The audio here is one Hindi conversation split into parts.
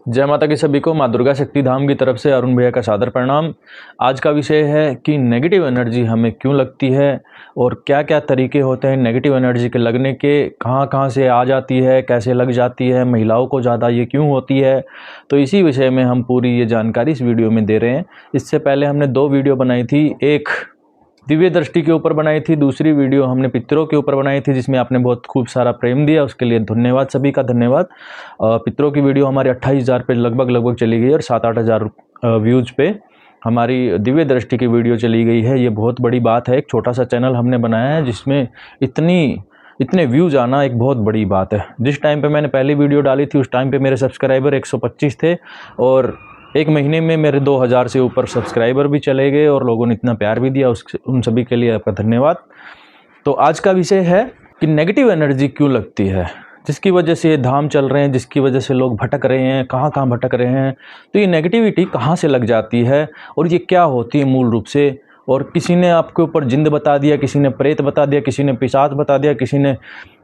जय माता की सभी को। माँ दुर्गा शक्ति धाम की तरफ से अरुण भैया का सादर प्रणाम। आज का विषय है कि नेगेटिव एनर्जी हमें क्यों लगती है और क्या क्या तरीके होते हैं नेगेटिव एनर्जी के लगने के, कहाँ कहाँ से आ जाती है, कैसे लग जाती है, महिलाओं को ज़्यादा ये क्यों होती है। तो इसी विषय में हम पूरी ये जानकारी इस वीडियो में दे रहे हैं। इससे पहले हमने 2 वीडियो बनाई थी, एक दिव्य दृष्टि के ऊपर बनाई थी, दूसरी वीडियो हमने पितरों के ऊपर बनाई थी जिसमें आपने बहुत खूब सारा प्रेम दिया, उसके लिए धन्यवाद, सभी का धन्यवाद। पितरों की वीडियो हमारी 28,000 पे लगभग चली गई और 7-8 हज़ार व्यूज़ पे हमारी दिव्य दृष्टि की वीडियो चली गई है। ये बहुत बड़ी बात है। एक छोटा सा चैनल हमने बनाया है जिसमें इतने व्यूज़ आना एक बहुत बड़ी बात है। जिस टाइम पे मैंने पहली वीडियो डाली थी उस टाइम पे मेरे सब्सक्राइबर 125 थे और एक महीने में मेरे 2000 से ऊपर सब्सक्राइबर भी चले गए और लोगों ने इतना प्यार भी दिया, उन सभी के लिए आपका धन्यवाद। तो आज का विषय है कि नेगेटिव एनर्जी क्यों लगती है, जिसकी वजह से ये धाम चल रहे हैं, जिसकी वजह से लोग भटक रहे हैं, कहाँ कहाँ भटक रहे हैं। तो ये नेगेटिविटी कहाँ से लग जाती है और ये क्या होती है मूल रूप से। और किसी ने आपके ऊपर जिंद बता दिया, किसी ने प्रेत बता दिया, किसी ने पिशाच बता दिया, किसी ने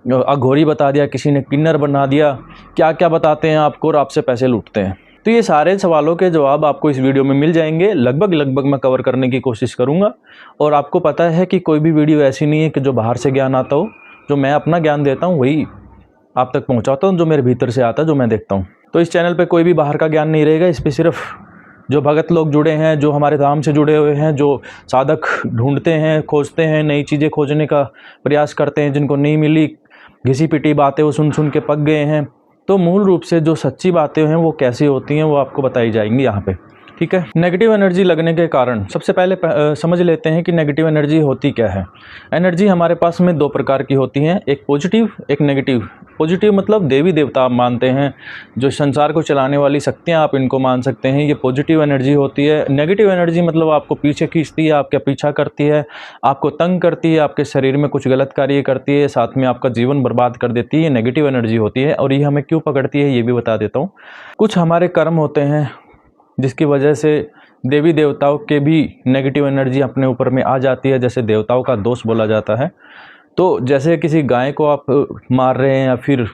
अघोरी बता दिया, किसी ने किन्नर बना दिया, क्या क्या बताते हैं आपको और आपसे पैसे लूटते हैं। तो ये सारे सवालों के जवाब आपको इस वीडियो में मिल जाएंगे। लगभग मैं कवर करने की कोशिश करूंगा। और आपको पता है कि कोई भी वीडियो ऐसी नहीं है कि जो बाहर से ज्ञान आता हो। जो मैं अपना ज्ञान देता हूँ वही आप तक पहुँचाता हूँ, जो मेरे भीतर से आता है, जो मैं देखता हूँ। तो इस चैनल पर कोई भी बाहर का ज्ञान नहीं रहेगा। इस पर सिर्फ जो भगत लोग जुड़े हैं, जो हमारे धाम से जुड़े हुए हैं, जो साधक ढूंढते हैं, खोजते हैं, नई चीज़ें खोजने का प्रयास करते हैं, जिनको नहीं मिली, घिसी पिटी बातें वो सुन के पक गए हैं, तो मूल रूप से जो सच्ची बातें हैं वो कैसी होती हैं वो आपको बताई जाएंगी यहाँ पे। ठीक है। नेगेटिव एनर्जी लगने के कारण सबसे पहले समझ लेते हैं कि नेगेटिव एनर्जी होती क्या है। एनर्जी हमारे पास में 2 प्रकार की होती हैं, एक पॉजिटिव, एक नेगेटिव। पॉजिटिव मतलब देवी देवता आप मानते हैं, जो संसार को चलाने वाली शक्तियाँ आप इनको मान सकते हैं, ये पॉजिटिव एनर्जी होती है। नेगेटिव एनर्जी मतलब आपको पीछे खींचती है, आपका पीछा करती है, आपको तंग करती है, आपके शरीर में कुछ गलत कार्य करती है, साथ में आपका जीवन बर्बाद कर देती है। ये नेगेटिव एनर्जी होती है। और ये हमें क्यों पकड़ती है ये भी बता देता हूँ। कुछ हमारे कर्म होते हैं जिसकी वजह से देवी देवताओं के भी नेगेटिव एनर्जी अपने ऊपर में आ जाती है, जैसे देवताओं का दोष बोला जाता है। तो जैसे किसी गाय को आप मार रहे हैं या फिर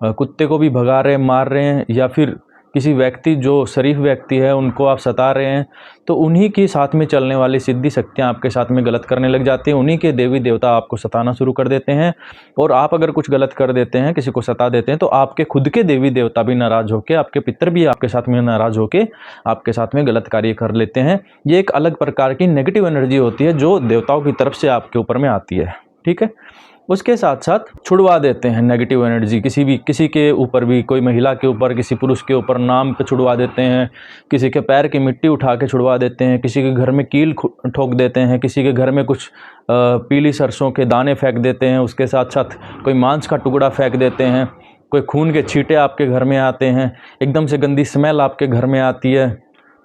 कुत्ते को भी भगा रहे हैं, मार रहे हैं, या फिर किसी व्यक्ति जो शरीफ व्यक्ति है उनको आप सता रहे हैं, तो उन्हीं के साथ में चलने वाली सिद्धि शक्तियाँ आपके साथ में गलत करने लग जाती हैं। उन्हीं के देवी देवता आपको सताना शुरू कर देते हैं। और आप अगर कुछ गलत कर देते हैं, किसी को सता देते हैं, तो आपके खुद के देवी देवता भी नाराज़ होकर, आपके पितर भी आपके साथ में नाराज़ होकर आपके साथ में गलत कार्य कर लेते हैं। ये एक अलग प्रकार की नेगेटिव एनर्जी होती है जो देवताओं की तरफ से आपके ऊपर में आती है। ठीक है। उसके साथ साथ छुड़वा देते हैं नेगेटिव एनर्जी किसी के ऊपर भी, कोई महिला के ऊपर, किसी पुरुष के ऊपर नाम पे छुड़वा देते हैं, किसी के पैर की मिट्टी उठा के छुड़वा देते हैं, किसी के घर में कील ठोक देते हैं, किसी के घर में कुछ पीली सरसों के दाने फेंक देते हैं, उसके साथ साथ कोई मांस का टुकड़ा फेंक देते हैं, कोई खून के छींटे आपके घर में आते हैं, एकदम से गंदी स्मेल आपके घर में आती है।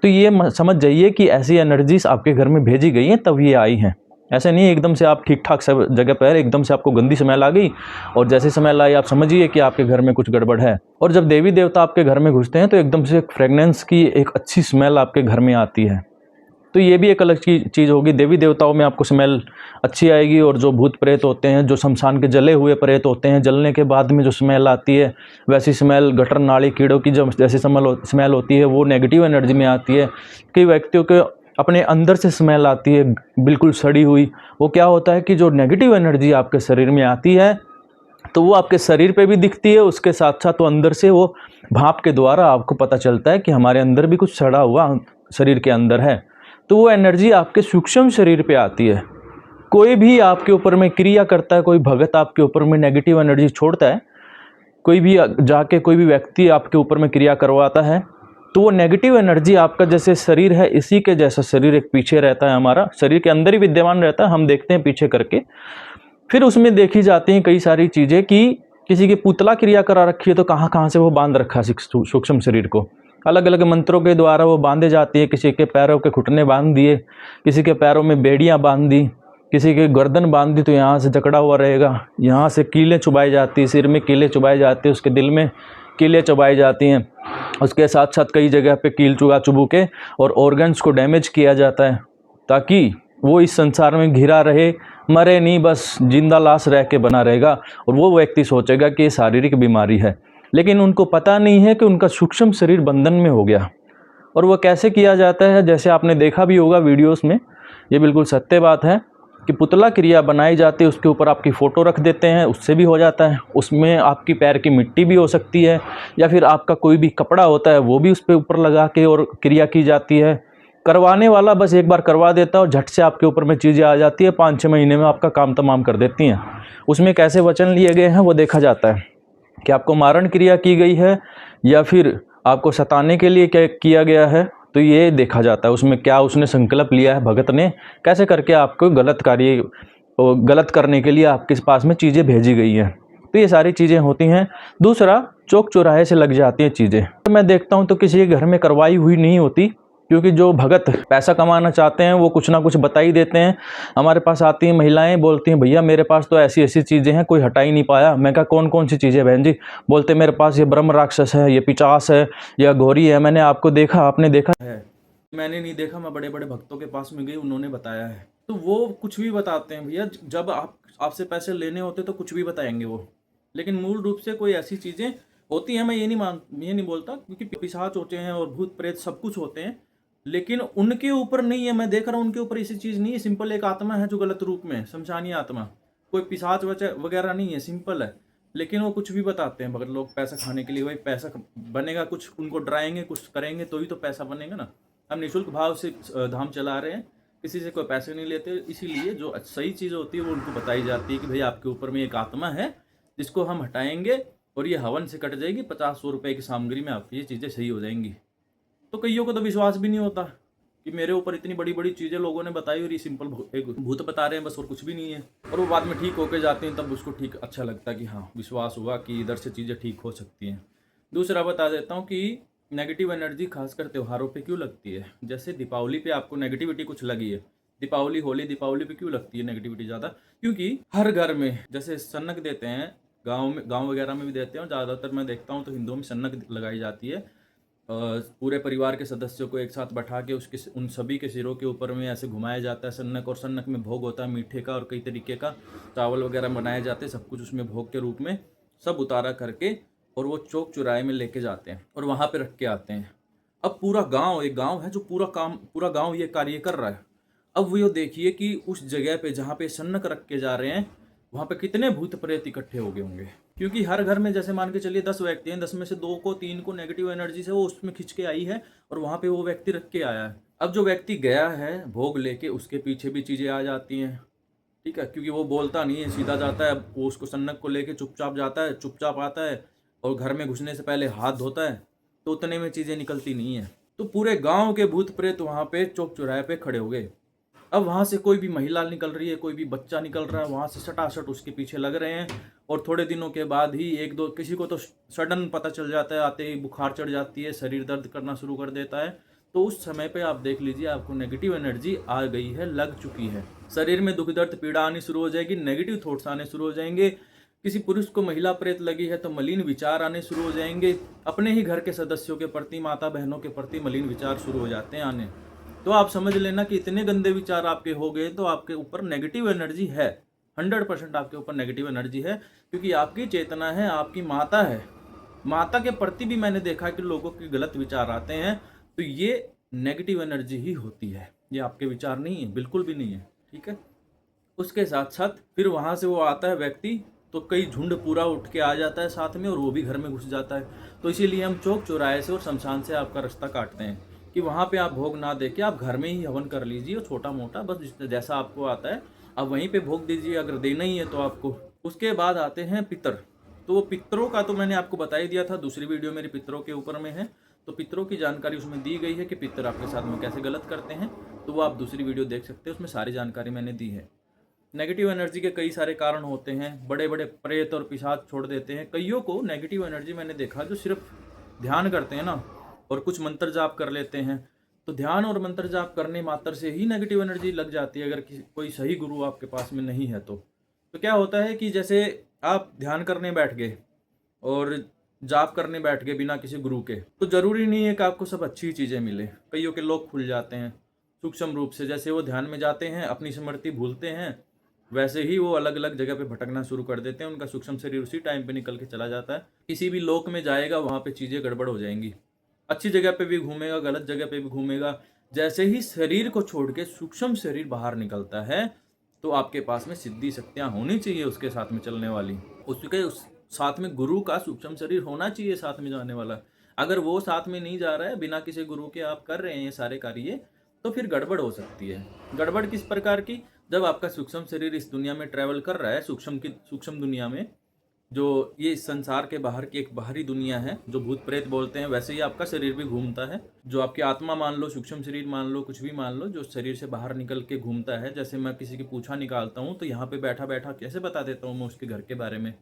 तो ये समझ जाइए कि ऐसी एनर्जीज आपके घर में भेजी गई हैं, तब ये आई हैं। ऐसे नहीं एकदम से आप ठीक ठाक सब जगह पर एकदम से आपको गंदी स्मेल आ गई और जैसे स्मेल आई आप समझिए कि आपके घर में कुछ गड़बड़ है। और जब देवी देवता आपके घर में घुसते हैं तो एकदम से एक फ्रेगनेंस की एक अच्छी स्मेल आपके घर में आती है। तो ये भी एक अलग चीज़ होगी। देवी देवताओं में आपको स्मेल अच्छी आएगी। और जो भूत प्रेत होते हैं, जो शमशान के जले हुए प्रेत होते हैं, जलने के बाद में जो स्मेल आती है, वैसी स्मेल गटर नाली कीड़ों की जो जैसी स्मेल होती है वो नेगेटिव एनर्जी में आती है। कई व्यक्तियों के अपने अंदर से स्मेल आती है बिल्कुल सड़ी हुई। वो क्या होता है कि जो नेगेटिव एनर्जी आपके शरीर में आती है तो वो आपके शरीर पे भी दिखती है, उसके साथ साथ वो अंदर से वो भाप के द्वारा आपको पता चलता है कि हमारे अंदर भी कुछ सड़ा हुआ शरीर के अंदर है। तो वो एनर्जी आपके सूक्ष्म शरीर पे आती है। कोई भी आपके ऊपर में क्रिया करता है, कोई भगत आपके ऊपर में नेगेटिव एनर्जी छोड़ता है, कोई भी जाके कोई भी व्यक्ति आपके ऊपर में क्रिया करवाता है, तो वो नेगेटिव एनर्जी आपका जैसे शरीर है इसी के जैसा शरीर एक पीछे रहता है, हमारा शरीर के अंदर ही विद्यमान रहता है, हम देखते हैं पीछे करके। फिर उसमें देखी जाती हैं कई सारी चीज़ें कि किसी की पुतला क्रिया करा रखी है तो कहाँ कहाँ से वो बांध रखा है सूक्ष्म शरीर को, अलग अलग मंत्रों के द्वारा वो बांधे जाती है। किसी के पैरों के घुटने बांध दिए, किसी के पैरों में बेड़ियाँ बांध दी, किसी के गर्दन बांध दी तो यहाँ से जकड़ा हुआ रहेगा, यहाँ से कीलें चुभाई जाती है, सिर में कीलें चुभाई जाती है, उसके दिल में कीलें चुभाई जाती हैं। उसके साथ साथ कई जगह पे कील चुभू के और ऑर्गन्स को डैमेज किया जाता है ताकि वो इस संसार में घिरा रहे, मरे नहीं, बस जिंदा लाश रह के बना रहेगा। और वो व्यक्ति सोचेगा कि ये शारीरिक बीमारी है। लेकिन उनको पता नहीं है कि उनका सूक्ष्म शरीर बंधन में हो गया। और वो कैसे किया जाता है, जैसे आपने देखा भी होगा वीडियोस में, ये बिल्कुल सत्य बात है कि पुतला क्रिया बनाई जाती है, उसके ऊपर आपकी फ़ोटो रख देते हैं, उससे भी हो जाता है। उसमें आपकी पैर की मिट्टी भी हो सकती है, या फिर आपका कोई भी कपड़ा होता है वो भी उस पे ऊपर लगा के और क्रिया की जाती है। करवाने वाला बस एक बार करवा देता है और झट से आपके ऊपर में चीज़ें आ जाती है, 5-6 महीने में आपका काम तमाम कर देती हैं। उसमें कैसे वचन लिए गए हैं वो देखा जाता है कि आपको मारण क्रिया की गई है या फिर आपको सताने के लिए क्या किया गया है, तो ये देखा जाता है उसमें क्या उसने संकल्प लिया है भगत ने, कैसे करके आपको गलत कार्य और गलत करने के लिए आपके पास में चीज़ें भेजी गई हैं। तो ये सारी चीज़ें होती हैं। दूसरा, चौक चौराहे से लग जाती हैं चीज़ें। तो मैं देखता हूँ तो किसी के घर में करवाई हुई नहीं होती, क्योंकि जो भगत पैसा कमाना चाहते हैं वो कुछ ना कुछ बता ही देते हैं। हमारे पास आती हैं महिलाएं, बोलती हैं भैया मेरे पास तो ऐसी ऐसी चीज़ें हैं, कोई हटा ही नहीं पाया। मैं कहा कौन कौन सी चीज़ें बहन जी? बोलते मेरे पास ये ब्रह्म राक्षस है, ये पिचास है, या घोरी है। मैंने आपको देखा, आपने देखा है? मैंने नहीं देखा, मैं बड़े बड़े भक्तों के पास में गई, उन्होंने बताया है। तो वो कुछ भी बताते हैं भैया, जब आपसे पैसे लेने होते तो कुछ भी बताएंगे वो, लेकिन मूल रूप से कोई ऐसी चीज़ें होती हैं। मैं ये नहीं बोलता, क्योंकि पिशाच होते हैं और भूत प्रेत सब कुछ होते हैं, लेकिन उनके ऊपर नहीं है। मैं देख रहा हूँ उनके ऊपर ऐसी चीज़ नहीं है। सिंपल एक आत्मा है जो गलत रूप में, शमशानी आत्मा, कोई पिशाच वगैरह नहीं है, सिंपल है। लेकिन वो कुछ भी बताते हैं भगत लोग पैसा खाने के लिए। भाई पैसा बनेगा, कुछ उनको डराएंगे, कुछ करेंगे तो ही तो पैसा बनेगा ना। हम निःशुल्क भाव से धाम चला रहे हैं, किसी से कोई पैसे नहीं लेते। इसीलिए जो सही चीज़ होती है वो उनको बताई जाती है कि भाई आपके ऊपर में एक आत्मा है जिसको हम हटाएंगे और ये हवन से कट जाएगी, 50-100 रुपए की सामग्री में आपकी ये चीज़ें सही हो जाएंगी। तो कईयों को तो विश्वास भी नहीं होता कि मेरे ऊपर इतनी बड़ी बड़ी चीज़ें लोगों ने बताई और ये सिंपल एक भूत बता रहे हैं बस, और कुछ भी नहीं है। और वो बाद में ठीक होके जाते हैं, तब उसको ठीक अच्छा लगता है कि हाँ विश्वास हुआ कि इधर से चीज़ें ठीक हो सकती हैं। दूसरा बता देता हूँ कि नेगेटिव एनर्जी खासकर त्योहारों पे क्यों लगती है। जैसे दीपावली पे आपको नेगेटिविटी कुछ लगी है, दीपावली होली दीपावली पे क्यों लगती है नेगेटिविटी ज़्यादा? क्योंकि हर घर में जैसे सन्नक देते हैं, गाँव वगैरह में भी देते हैं, और ज़्यादातर मैं देखता हूँ तो हिंदुओं में सन्नक लगाई जाती है। पूरे परिवार के सदस्यों को एक साथ बैठा के उसके उन सभी के सिरों के ऊपर में ऐसे घुमाया जाता है सन्नक, और सन्नक में भोग होता है मीठे का और कई तरीके का, चावल वगैरह बनाए जाते हैं, सब कुछ उसमें भोग के रूप में सब उतारा करके, और वो चौक चौराहे में लेके जाते हैं और वहाँ पे रख के आते हैं। अब पूरा गांव, एक गांव है जो पूरा गांव ये कार्य कर रहा है। अब वो ये देखिए कि उस जगह पे जहाँ पे सन्नक रख के जा रहे हैं वहाँ पे कितने भूत प्रेत इकट्ठे हो गए होंगे। क्योंकि हर घर में जैसे मान के चलिए 10 व्यक्ति हैं, 10 में से 2 को 3 को नेगेटिव एनर्जी से वो उसमें खिंच के आई है और वहाँ पे वो व्यक्ति रख के आया है। अब जो व्यक्ति गया है भोग लेके, उसके पीछे भी चीज़ें आ जाती हैं, ठीक है, क्योंकि वो बोलता नहीं है, सीधा जाता है, वो उसको सन्नक को लेके चुपचाप जाता है, चुपचाप आता है, और घर में घुसने से पहले हाथ धोता है, तो उतने में चीज़ें निकलती नहीं है। तो पूरे गांव के भूत प्रेत वहाँ पे चौक चौराहे पे खड़े हो गए। अब वहाँ से कोई भी महिला निकल रही है, कोई भी बच्चा निकल रहा है, वहाँ से सटासट उसके पीछे लग रहे हैं। और थोड़े दिनों के बाद ही एक दो किसी को तो सडन पता चल जाता है, आते ही बुखार चढ़ जाती है, शरीर दर्द करना शुरू कर देता है। तो उस समय पे आप देख लीजिए आपको नेगेटिव एनर्जी आ गई है, लग चुकी है। शरीर में दुख दर्द पीड़ा आनी शुरू हो जाएगी, नेगेटिव थॉट्स आने शुरू हो जाएंगे। किसी पुरुष को महिला प्रेत लगी है तो मलिन विचार आने शुरू हो जाएंगे। अपने ही घर के सदस्यों के प्रति, माता बहनों के प्रति मलिन विचार शुरू हो जाते हैं आने। तो आप समझ लेना कि इतने गंदे विचार आपके हो गए तो आपके ऊपर नेगेटिव एनर्जी है। 100% आपके ऊपर नेगेटिव एनर्जी है, क्योंकि आपकी चेतना है, आपकी माता है। माता के प्रति भी मैंने देखा कि लोगों के गलत विचार आते हैं, तो ये नेगेटिव एनर्जी ही होती है, ये आपके विचार नहीं है, बिल्कुल भी नहीं है, ठीक है। उसके साथ साथ फिर वहाँ से वो आता है व्यक्ति, तो कई झुंड पूरा उठ के आ जाता है साथ में, और वो भी घर में घुस जाता है। तो इसीलिए हम चौक चौराहे से और शमशान से आपका रास्ता काटते हैं कि वहाँ पे आप भोग ना दे के आप घर में ही हवन कर लीजिए, और छोटा मोटा बस जैसा आपको आता है आप वहीं पे भोग दीजिए, अगर देना ही है तो आपको। उसके बाद आते हैं पितर। तो वो पितरों का तो मैंने आपको बता ही दिया था, दूसरी वीडियो मेरी पितरों के ऊपर में है, तो पितरों की जानकारी उसमें दी गई है कि पितर आपके साथ में कैसे गलत करते हैं, तो वो आप दूसरी वीडियो देख सकते हैं, उसमें सारी जानकारी मैंने दी है। नेगेटिव एनर्जी के कई सारे कारण होते हैं, बड़े बड़े प्रेत और पिशाच छोड़ देते हैं। कईयों को नेगेटिव एनर्जी मैंने देखा जो सिर्फ ध्यान करते हैं ना, और कुछ मंत्र जाप कर लेते हैं, तो ध्यान और मंत्र जाप करने मात्र से ही नेगेटिव एनर्जी लग जाती है, अगर कोई सही गुरु आपके पास में नहीं है तो। क्या होता है कि जैसे आप ध्यान करने बैठ गए और जाप करने बैठ गए बिना किसी गुरु के, तो जरूरी नहीं है कि आपको सब अच्छी चीज़ें मिले। कईयों के लोग खुल जाते हैं सूक्ष्म रूप से, जैसे वो ध्यान में जाते हैं, अपनी स्मृति भूलते हैं, वैसे ही वो अलग अलग जगह पे भटकना शुरू कर देते हैं। उनका सूक्ष्म शरीर उसी टाइम पे निकल के चला जाता है। किसी भी लोक में जाएगा वहाँ पे चीज़ें गड़बड़ हो जाएंगी। अच्छी जगह पे भी घूमेगा, गलत जगह पे भी घूमेगा। जैसे ही शरीर को छोड़ के सूक्ष्म शरीर बाहर निकलता है, तो आपके पास में सिद्धि शक्तियाँ होनी चाहिए उसके साथ में चलने वाली। उसके उस साथ में गुरु का सूक्ष्म शरीर होना चाहिए साथ में जाने वाला। अगर वो साथ में नहीं जा रहा है, बिना किसी गुरु के आप कर रहे हैं ये सारे कार्य, तो फिर गड़बड़ हो सकती है। गड़बड़ किस प्रकार की? जब आपका सूक्ष्म शरीर इस दुनिया में ट्रैवल कर रहा है, सूक्ष्म दुनिया में, जो ये इस संसार के बाहर की एक बाहरी दुनिया है, जो भूत प्रेत बोलते हैं, वैसे ही आपका शरीर भी घूमता है। जो आपकी आत्मा मान लो, सूक्ष्म शरीर मान लो, कुछ भी मान लो, जो शरीर से बाहर निकल के घूमता है। जैसे मैं किसी की पूछा निकालता हूँ, तो यहाँ पे बैठा बैठा कैसे बता देता हूँ मैं उसके घर के बारे में,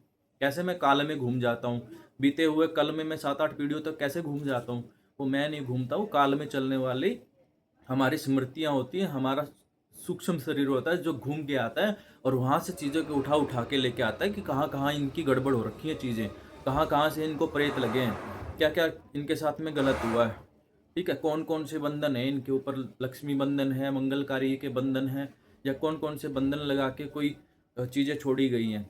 कैसे मैं काल में घूम जाता हूँ, बीते हुए कल में मैं 7-8 पीढ़ियों तक कैसे घूम जाता हूँ। वो मैं नहीं घूमता, वो काल में चलने वाली हमारी स्मृतियाँ होती हैं, हमारा सूक्ष्म शरीर होता है जो घूम के आता है और वहाँ से चीज़ों को उठा उठा के लेके आता है कि कहाँ कहाँ इनकी गड़बड़ हो रखी है चीज़ें, कहाँ कहाँ से इनको प्रेत लगे हैं, क्या क्या इनके साथ में गलत हुआ है। ठीक है, कौन कौन से बंधन है इनके ऊपर, लक्ष्मी बंधन है, मंगलकारी के बंधन है, या कौन कौन से बंधन लगा के कोई चीज़ें छोड़ी गई हैं।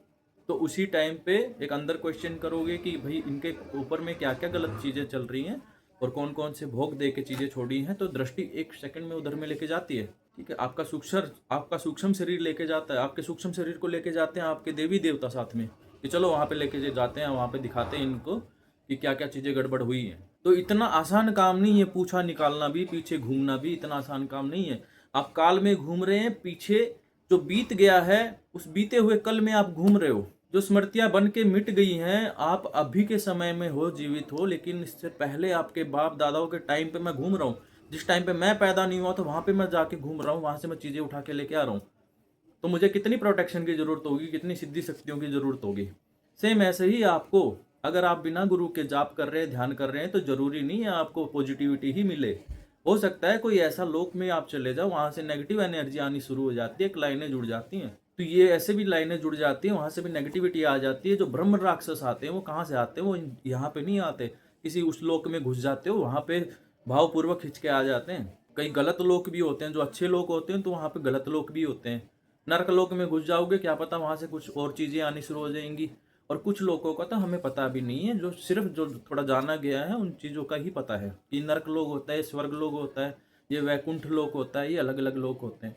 तो उसी टाइम पे एक अंदर क्वेश्चन करोगे कि भाई इनके ऊपर में क्या क्या गलत चीज़ें चल रही हैं और कौन कौन से भोग दे के चीज़ें छोड़ी हैं, तो दृष्टि 1 सेकंड में उधर में लेके जाती है। ठीक है, आपका सूक्ष्म शरीर लेके जाता है, आपके सूक्ष्म शरीर को लेके जाते हैं आपके देवी देवता साथ में, कि चलो वहाँ पे लेके जाते हैं, वहाँ पे दिखाते हैं इनको कि क्या क्या चीज़ें गड़बड़ हुई हैं। तो इतना आसान काम नहीं है पूछा निकालना भी, पीछे घूमना भी इतना आसान काम नहीं है। आप काल में घूम रहे हैं, पीछे जो बीत गया है उस बीते हुए कल में आप घूम रहे हो। जो स्मृतियां बन के मिट गई हैं, आप अभी के समय में हो, जीवित हो, लेकिन इससे पहले आपके बाप दादाओं के टाइम पे मैं घूम रहा हूँ। जिस टाइम पे मैं पैदा नहीं हुआ तो वहां पे मैं जाके घूम रहा हूँ, वहां से मैं चीजें उठा के लेके आ रहा हूँ। तो मुझे कितनी प्रोटेक्शन की जरूरत होगी, कितनी सिद्धि शक्तियों की जरूरत होगी। सेम ऐसे ही आपको, अगर आप बिना गुरु के जाप कर रहे हैं, ध्यान कर रहे हैं, तो जरूरी नहीं है आपको पॉजिटिविटी ही मिले। हो सकता है कोई ऐसा लोक में आप चले जाओ, वहां से नेगेटिव एनर्जी आनी शुरू हो जाती है, एक लाइनें जुड़ जाती हैं। तो ये ऐसे भी लाइनें जुड़ जाती हैं, वहां से भी नेगेटिविटी आ जाती है। जो ब्रह्म राक्षस आते हैं वो कहाँ से आते हैं? वो यहाँ पे नहीं आते, किसी उस लोक में घुस जाते हो, वहां पे भावपूर्वक खिंच के आ जाते हैं। कई गलत लोक भी होते हैं, जो अच्छे लोग होते हैं तो वहां पे गलत लोक भी होते हैं। नरक लोक में घुस जाओगे, क्या पता वहां से कुछ और चीजें आनी शुरू हो जाएंगी। और कुछ लोगों का तो हमें पता भी नहीं है, जो सिर्फ जो थोड़ा जाना गया है उन चीज़ों का ही पता है कि नरक लोग होता है, स्वर्ग लोग होता है, ये वैकुंठ लोक होता है, ये अलग अलग लोक होते हैं।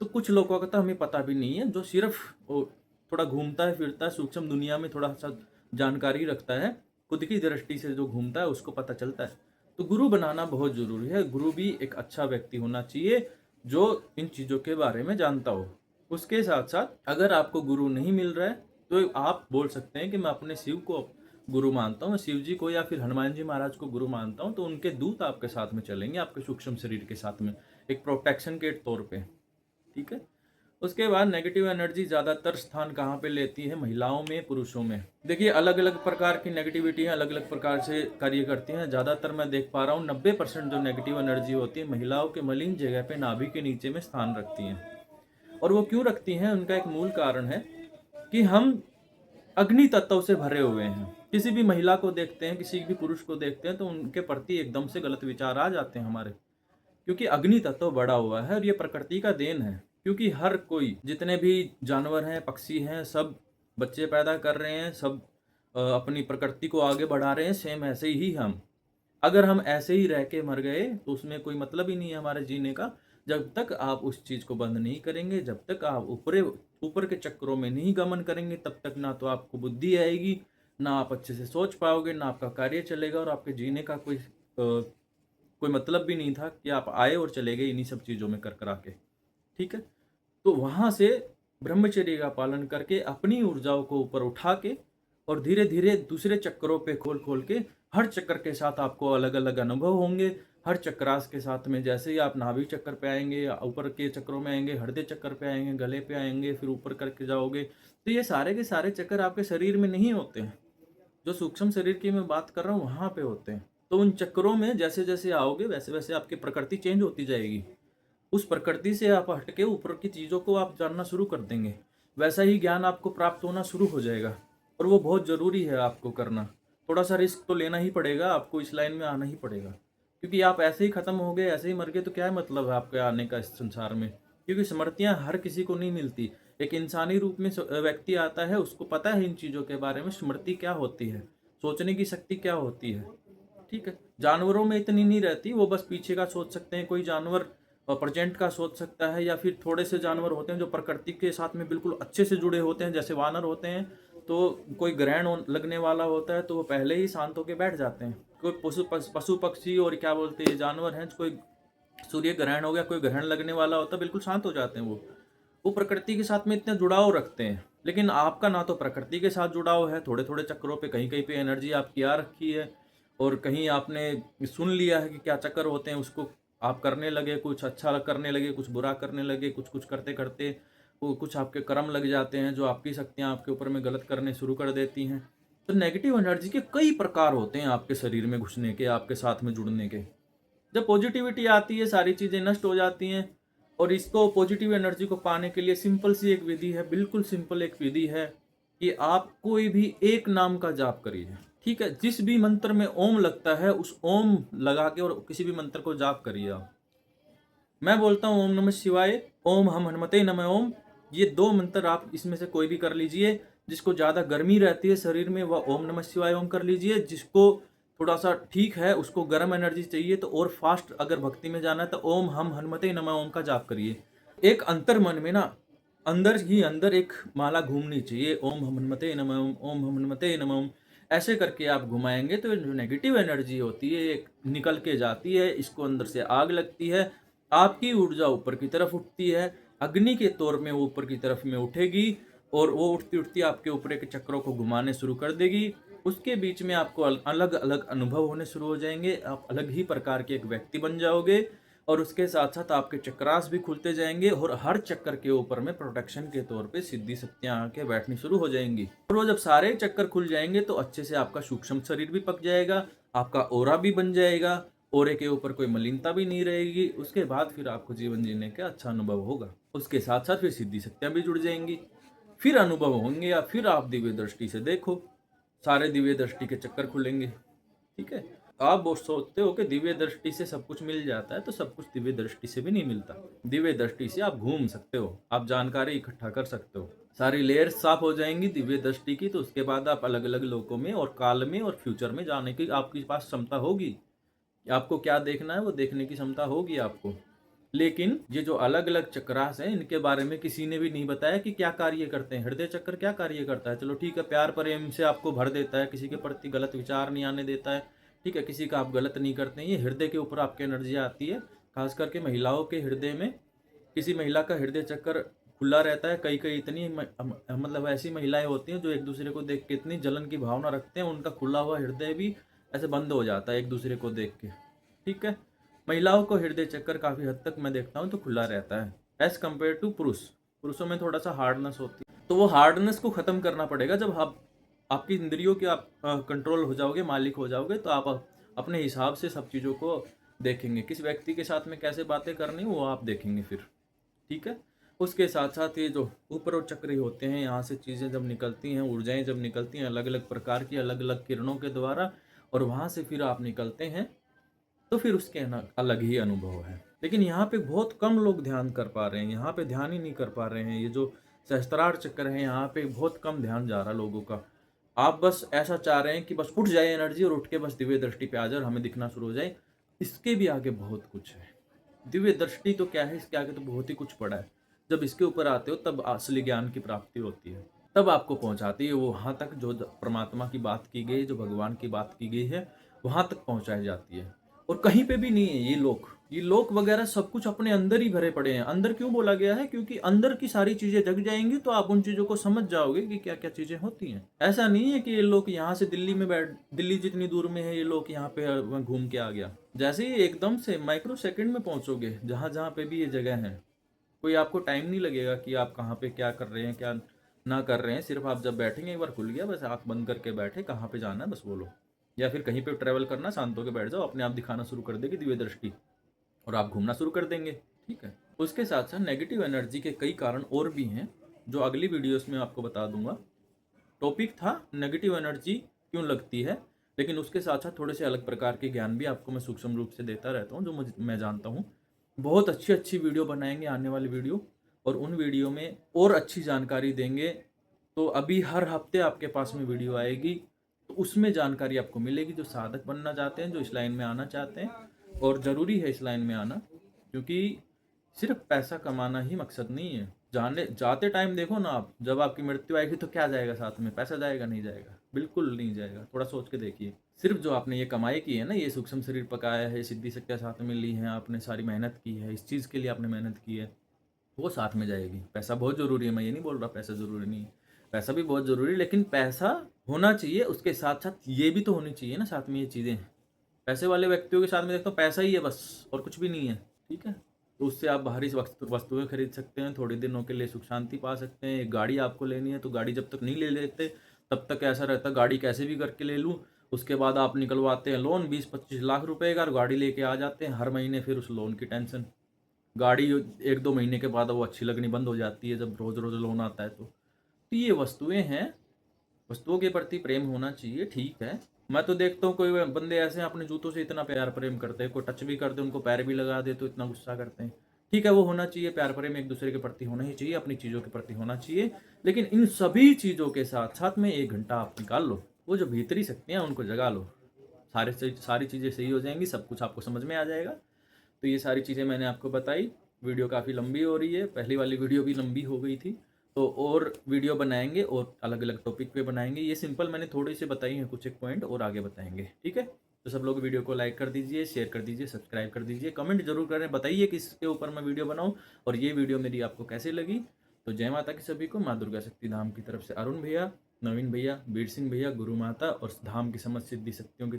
तो कुछ लोगों का तो हमें पता भी नहीं है, जो सिर्फ वो थोड़ा घूमता है फिरता है सूक्ष्म दुनिया में, थोड़ा सा जानकारी रखता है, खुद की दृष्टि से जो घूमता है उसको पता चलता है। तो गुरु बनाना बहुत जरूरी है। गुरु भी एक अच्छा व्यक्ति होना चाहिए जो इन चीज़ों के बारे में जानता हो। उसके साथ साथ अगर आपको गुरु नहीं मिल रहा है, तो आप बोल सकते हैं कि मैं अपने शिव को गुरु मानता हूँ, शिव जी को या फिर हनुमान जी महाराज को गुरु मानता हूँ। तो उनके दूत आपके साथ में चलेंगे, आपके सूक्ष्म शरीर के साथ में, एक प्रोटेक्शन के तौर पे। ठीक है। उसके बाद नेगेटिव एनर्जी ज़्यादातर स्थान कहाँ पे लेती है? महिलाओं में, पुरुषों में। देखिए, अलग अलग प्रकार की नेगेटिविटी अलग अलग प्रकार से कार्य करती हैं। ज़्यादातर मैं देख पा रहा हूँ 90% जो नेगेटिव एनर्जी होती है महिलाओं के मलिन जगह पे, नाभि के नीचे में स्थान रखती हैं। और वो क्यों रखती हैं? उनका एक मूल कारण है कि हम अग्नि तत्व से भरे हुए हैं। किसी भी महिला को देखते हैं, किसी भी पुरुष को देखते हैं, तो उनके प्रति एकदम से गलत विचार आ जाते हैं हमारे, क्योंकि अग्नि तत्व बड़ा हुआ है और ये प्रकृति का देन है। क्योंकि हर कोई, जितने भी जानवर हैं, पक्षी हैं, सब बच्चे पैदा कर रहे हैं, सब अपनी प्रकृति को आगे बढ़ा रहे हैं। सेम ऐसे ही हम, अगर हम ऐसे ही रह के मर गए तो उसमें कोई मतलब ही नहीं है हमारे जीने का। जब तक आप उस चीज़ को बंद नहीं करेंगे, जब तक आप ऊपर के चक्रों में नहीं गमन करेंगे, तब तक ना तो आपको बुद्धि आएगी, ना आप अच्छे से सोच पाओगे, ना आपका कार्य चलेगा, और आपके जीने का कोई मतलब भी नहीं था कि आप आए और चले गए इन्हीं सब चीज़ों में कर करा के। ठीक है। तो वहाँ से ब्रह्मचर्य का पालन करके अपनी ऊर्जाओं को ऊपर उठा के और धीरे धीरे दूसरे चक्रों पे खोल खोल के, हर चक्र के साथ आपको अलग अलग अनुभव होंगे। हर चक्रास के साथ में, जैसे ही आप नाभि चक्कर पे आएंगे, ऊपर के चक्रों में आएंगे, हृदय चक्कर पे आएंगे, गले पे आएंगे, फिर ऊपर करके जाओगे, तो ये सारे के सारे चक्कर आपके शरीर में नहीं होते हैं। जो सूक्ष्म शरीर की मैं बात कर रहा हूँ वहाँ पे होते हैं। तो उन चक्रों में जैसे जैसे आओगे वैसे वैसे आपकी प्रकृति चेंज होती जाएगी। उस प्रकृति से आप हटके ऊपर की चीज़ों को आप जानना शुरू कर देंगे। वैसा ही ज्ञान आपको प्राप्त होना शुरू हो जाएगा, और वो बहुत ज़रूरी है आपको करना। थोड़ा सा रिस्क तो लेना ही पड़ेगा, आपको इस लाइन में आना ही पड़ेगा। क्योंकि आप ऐसे ही ख़त्म हो गए, ऐसे ही मर गए, तो क्या मतलब है आपके आने का इस संसार में? क्योंकि स्मृतियाँ हर किसी को नहीं मिलती। एक इंसानी रूप में व्यक्ति आता है, उसको पता है इन चीज़ों के बारे में, स्मृति क्या होती है, सोचने की शक्ति क्या होती है। ठीक है, जानवरों में इतनी नहीं रहती, वो बस पीछे का सोच सकते हैं। कोई जानवर प्रेजेंट का सोच सकता है, या फिर थोड़े से जानवर होते हैं जो प्रकृति के साथ में बिल्कुल अच्छे से जुड़े होते हैं, जैसे वानर होते हैं। तो कोई ग्रहण लगने वाला होता है तो वो पहले ही शांत होकर बैठ जाते हैं। कोई पशु पक्षी और क्या बोलते हैं जानवर हैं, कोई सूर्य ग्रहण हो गया, कोई ग्रहण लगने वाला होता है, बिल्कुल शांत हो जाते हैं। वो प्रकृति के साथ में इतने जुड़ाव रखते हैं। लेकिन आपका ना तो प्रकृति के साथ जुड़ाव है, थोड़े थोड़े चक्करों पे कहीं कहीं पे एनर्जी आपकी आ रखी है, और कहीं आपने सुन लिया है कि क्या चक्कर होते हैं, उसको आप करने लगे, कुछ अच्छा करने लगे, कुछ बुरा करने लगे, कुछ कुछ करते करते वो कुछ आपके कर्म लग जाते हैं जो आपकी शक्तियाँ आपके ऊपर में गलत करने शुरू कर देती हैं। तो नेगेटिव एनर्जी के कई प्रकार होते हैं आपके शरीर में घुसने के, आपके साथ में जुड़ने के। जब पॉजिटिविटी आती है सारी चीज़ें नष्ट हो जाती हैं। और इसको पॉजिटिव एनर्जी को पाने के लिए सिंपल सी एक विधि है, बिल्कुल सिंपल एक विधि है कि आप कोई भी एक नाम का जाप करिए। ठीक है, जिस भी मंत्र में ओम लगता है उस ओम लगा के और किसी भी मंत्र को जाप करिए आप। मैं बोलता हूँ ओम नमः शिवाय, ओम हम हनुमते नमः ओम। ये 2 मंत्र आप इसमें से कोई भी कर लीजिए। जिसको ज़्यादा गर्मी रहती है शरीर में वह ओम नमः शिवाय ओम कर लीजिए। जिसको थोड़ा सा ठीक है, उसको गर्म एनर्जी चाहिए तो और फास्ट अगर भक्ति में जाना है तो ओम हम हनुमते नमः ओम का जाप करिए। एक अंतर मन में ना अंदर ही अंदर एक माला घूमनी चाहिए, ओम हम हनुमते नमः ओम, ओम हम हनुमते नमः ओम। ऐसे करके आप घुमाएंगे तो जो नेगेटिव एनर्जी होती है एक निकल के जाती है, इसको अंदर से आग लगती है, आपकी ऊर्जा ऊपर की तरफ उठती है, अग्नि के तौर में वो ऊपर की तरफ में उठेगी, और वो उठती उठती आपके ऊपर के चक्रों को घुमाने शुरू कर देगी। उसके बीच में आपको अलग अलग अनुभव होने शुरू हो जाएंगे, आप अलग ही प्रकार के एक व्यक्ति बन जाओगे। और उसके साथ साथ आपके चक्रास भी खुलते जाएंगे, और हर चक्कर के ऊपर में प्रोटेक्शन के तौर पे सिद्धि शक्तियां आके बैठनी शुरू हो जाएंगी। और वो जब सारे चक्कर खुल जाएंगे तो अच्छे से आपका सूक्ष्म शरीर भी पक जाएगा, आपका ओरा भी बन जाएगा, ओरे के ऊपर कोई मलिनता भी नहीं रहेगी। उसके बाद फिर आपको जीवन जीने का अच्छा अनुभव होगा। उसके साथ साथ फिर सिद्धि शक्तियां भी जुड़ जाएंगी, फिर अनुभव होंगे, या फिर आप दिव्य दृष्टि से देखो, सारे दिव्य दृष्टि के चक्कर खुलेंगे। ठीक है, आप वो सोचते हो कि दिव्य दृष्टि से सब कुछ मिल जाता है, तो सब कुछ दिव्य दृष्टि से भी नहीं मिलता। दिव्य दृष्टि से आप घूम सकते हो, आप जानकारी इकट्ठा कर सकते हो, सारी लेयर्स साफ हो जाएंगी दिव्य दृष्टि की। तो उसके बाद आप अलग अलग लोकों में और काल में और फ्यूचर में जाने की आपके पास क्षमता होगी। आपको क्या देखना है वो देखने की क्षमता होगी आपको। लेकिन ये जो अलग अलग चक्रास हैं इनके बारे में किसी ने भी नहीं बताया कि क्या कार्य करते हैं। हृदय चक्र क्या कार्य करता है, चलो ठीक है, प्यार प्रेम से आपको भर देता है, किसी के प्रति गलत विचार नहीं आने देता है। ठीक है, किसी का आप गलत नहीं करते हैं। ये हृदय के ऊपर आपकी एनर्जी आती है, खास करके महिलाओं के हृदय में। किसी महिला का हृदय चक्र खुला रहता है, कई कई इतनी मतलब ऐसी महिलाएं होती हैं जो एक दूसरे को देख के इतनी जलन की भावना रखते हैं, उनका खुला हुआ हृदय भी ऐसे बंद हो जाता है एक दूसरे को देख के। ठीक है, महिलाओं को हृदय चक्कर काफ़ी हद तक मैं देखता हूँ तो खुला रहता है एज कम्पेयर टू पुरुष। पुरुषों में थोड़ा सा हार्डनेस होती है, तो वो हार्डनेस को ख़त्म करना पड़ेगा। जब आप आपकी इंद्रियों के आप कंट्रोल हो जाओगे, मालिक हो जाओगे, तो आप अपने हिसाब से सब चीज़ों को देखेंगे। किस व्यक्ति के साथ में कैसे बातें करनी वो आप देखेंगे फिर। ठीक है, उसके साथ साथ ये जो ऊपर और चक्री होते हैं, यहाँ से चीज़ें जब निकलती हैं, ऊर्जाएं जब निकलती हैं अलग अलग प्रकार की अलग अलग किरणों के द्वारा, और वहाँ से फिर आप निकलते हैं, तो फिर उसके अलग ही अनुभव है। लेकिन यहाँ पे बहुत कम लोग ध्यान कर पा रहे हैं, यहाँ पे ध्यान ही नहीं कर पा रहे हैं। ये जो सहस्त्रार चक्र है यहाँ पे बहुत कम ध्यान जा रहा लोगों का। आप बस ऐसा चाह रहे हैं कि बस उठ जाए एनर्जी और उठ के बस दिव्य दृष्टि पे आ जाए और हमें दिखना शुरू हो जाए। इसके भी आगे बहुत कुछ है। दिव्य दृष्टि तो क्या है, इसके आगे तो बहुत ही कुछ पड़ा है। जब इसके ऊपर आते हो तब असली ज्ञान की प्राप्ति होती है, तब आपको पहुंचाती है वो वहाँ तक जो परमात्मा की बात की गई, जो भगवान की बात की गई है, वहाँ तक पहुँचाई जाती है। और कहीं पे भी नहीं है ये लोक वगैरह सब कुछ अपने अंदर ही भरे पड़े हैं। अंदर क्यों बोला गया है, क्योंकि अंदर की सारी चीजें जग जाएंगी तो आप उन चीजों को समझ जाओगे कि क्या क्या चीजें होती हैं। ऐसा नहीं है कि ये लोग यहाँ से दिल्ली में बैठ, दिल्ली जितनी दूर में है ये लोग यहाँ पे घूम के आ गया। जैसे ही एकदम से माइक्रो सेकंड में पहुंचोगे जहाँ जहाँ पे भी ये जगह है, कोई आपको टाइम नहीं लगेगा कि आप कहाँ पे क्या कर रहे हैं क्या ना कर रहे हैं। सिर्फ आप जब बैठेंगे, एक बार खुल गया, बस आँख बंद करके बैठे, कहाँ पे जाना है बस बोलो, या फिर कहीं पे ट्रैवल करना, शांत होकर बैठ जाओ, अपने आप दिखाना शुरू कर देगी दिव्य दृष्टि और आप घूमना शुरू कर देंगे। ठीक है, उसके साथ साथ नेगेटिव एनर्जी के कई कारण और भी हैं जो अगली वीडियोस में आपको बता दूंगा। टॉपिक था नेगेटिव एनर्जी क्यों लगती है, लेकिन उसके साथ साथ थोड़े से अलग प्रकार के ज्ञान भी आपको मैं सूक्ष्म रूप से देता रहता हूँ जो मैं जानता हूँ। बहुत अच्छी अच्छी वीडियो बनाएंगे आने वाली वीडियो, और उन वीडियो में और अच्छी जानकारी देंगे। तो अभी हर हफ्ते आपके पास में वीडियो आएगी, तो उसमें जानकारी आपको मिलेगी जो साधक बनना चाहते हैं, जो इस लाइन में आना चाहते हैं। और ज़रूरी है इस लाइन में आना, क्योंकि सिर्फ पैसा कमाना ही मकसद नहीं है। जाने जाते टाइम देखो ना आप, जब आपकी मृत्यु आएगी तो क्या जाएगा साथ में? पैसा जाएगा? नहीं जाएगा, बिल्कुल नहीं जाएगा। थोड़ा सोच के देखिए। सिर्फ जो आपने ये कमाई की है ना, ये सूक्ष्म शरीर पकाया है, सिद्धि शक्तियाँ साथ में ली हैं, आपने सारी मेहनत की है, इस चीज़ के लिए आपने मेहनत की है, वो साथ में जाएगी। पैसा बहुत ज़रूरी है, मैं ये नहीं बोल रहा पैसा ज़रूरी नहीं है, पैसा भी बहुत ज़रूरी है, लेकिन पैसा होना चाहिए, उसके साथ साथ ये भी तो होनी चाहिए ना साथ में ये चीज़ें। पैसे वाले व्यक्तियों के साथ में देखता हूँ पैसा ही है बस, और कुछ भी नहीं है, ठीक है। तो उससे आप बाहरी वस्तुएं खरीद सकते हैं, थोड़े दिनों के लिए सुख शांति पा सकते हैं। एक गाड़ी आपको लेनी है तो गाड़ी जब तक नहीं ले लेते तब तक ऐसा रहता गाड़ी कैसे भी करके ले लूँ। उसके बाद आप निकलवाते हैं लोन 20-25 लाख रुपए का, गाड़ी लेके आ जाते हैं, हर महीने फिर उस लोन की टेंशन। गाड़ी 1-2 महीने के बाद वो अच्छी लगनी बंद हो जाती है, जब रोज़ रोज़ लोन आता है तो ये वस्तुएं हैं। वस्तुओं के प्रति प्रेम होना चाहिए, ठीक है। मैं तो देखता हूँ कोई बंदे ऐसे हैं अपने जूतों से इतना प्यार प्रेम करते हैं, कोई टच भी कर दे, उनको पैर भी लगा दे तो इतना गुस्सा करते हैं। ठीक है, वो होना चाहिए, प्यार प्रेम एक दूसरे के प्रति होना ही चाहिए, अपनी चीज़ों के प्रति होना चाहिए। लेकिन इन सभी चीज़ों के साथ साथ में 1 घंटा आप निकाल लो, वो जो भीतरी शक्तियाँ उनको जगा लो, सारी चीज़ें सही हो जाएंगी, सब कुछ आपको समझ में आ जाएगा। तो ये सारी चीज़ें मैंने आपको बताई। वीडियो काफ़ी लंबी हो रही है, पहली वाली वीडियो भी लंबी हो गई थी, तो और वीडियो बनाएंगे और अलग अलग टॉपिक पे बनाएंगे। ये सिंपल मैंने थोड़ी सी बताई हैं, कुछ एक पॉइंट और आगे बताएंगे, ठीक है। तो सब लोग वीडियो को लाइक कर दीजिए, शेयर कर दीजिए, सब्सक्राइब कर दीजिए, कमेंट जरूर करें, बताइए किसके ऊपर मैं वीडियो बनाऊँ और ये वीडियो मेरी आपको कैसी लगी। तो जय माता की सभी को, माँ दुर्गा शक्ति धाम की तरफ से अरुण भैया, नवीन भैया, बीर सिंह भैया, गुरु माता और धाम की समस्त सिद्धि शक्तियों की